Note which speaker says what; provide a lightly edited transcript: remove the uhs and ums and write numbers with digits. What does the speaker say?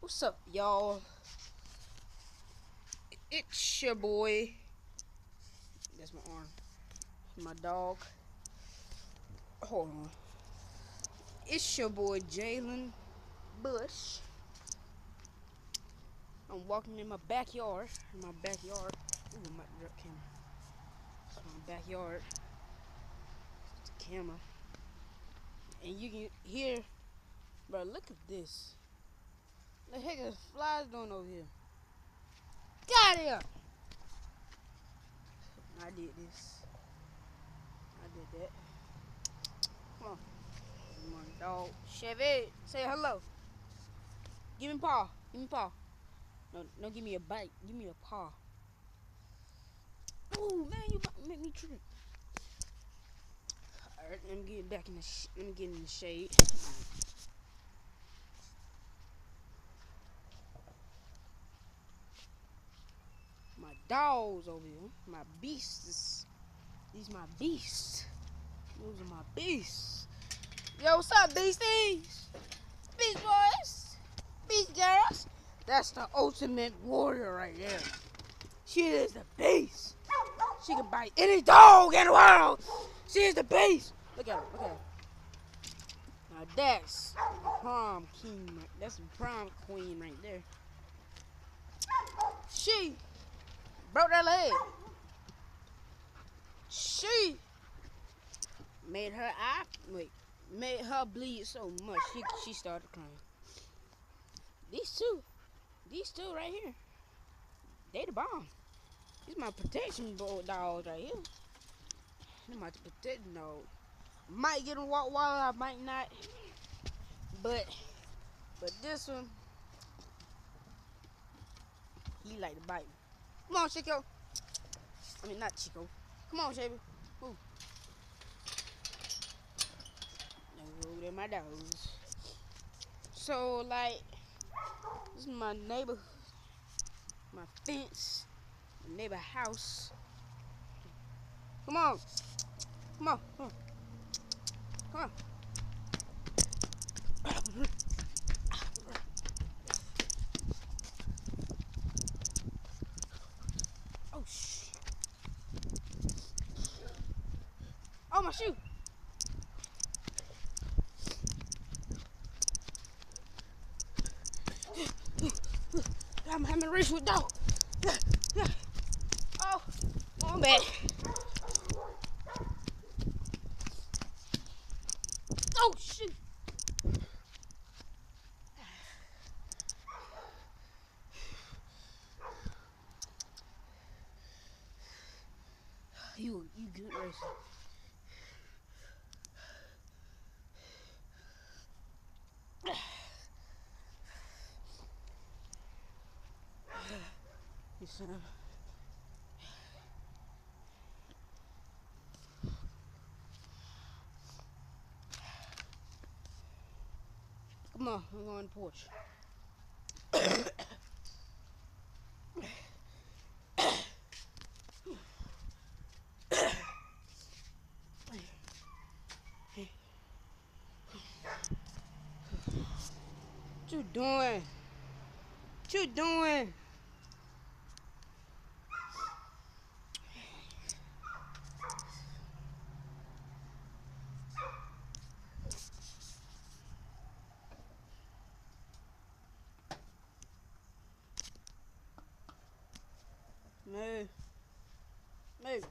Speaker 1: What's up, y'all? It's your boy. That's my arm. My dog. Hold on. It's your boy Jalen Bush. I'm walking in my backyard. Ooh, my drop camera. It's my backyard. It's a camera. And you can hear, bro, look at this. The heck is flies doing over here? Get here! I did this. I did that. Come on. My dog. Chevy, say hello. Give me a paw. Give me a paw. No, give me a bite. Give me a paw. Oh man, you about to make me trip. Alright, let me get back in the. Let me get in the shade. My dogs over here. My beasts. These my beasts. Those are my beasts. Yo, what's up, beasties? Beast boys. Beast girls. That's the ultimate warrior right there. She is the beast. She can bite any dog in the world. She is the beast. Look at her. Look at her. Now that's prom king. That's prom queen right there. She broke that leg. She made her eye made her bleed so much she started crying. These two right here, they the bomb. These my protection dogs right here. They're my protection dogs. Might get them walk wild, I might not. But this one, he like to bite me. Come on, Chico. I mean, not Chico. Come on, Chevy. Ooh. They're my dogs. So, like, this is my neighbor, my fence, my neighbor house. Come on. Come on. Come on. Come on. Oh, shit. Oh, my shoe. I'm having a race with dog. Yeah. Oh, I'm bad. Oh, shoot. You good racing. You son of. Come on, we're going on the porch. What you doing? What you doing? Move. Move.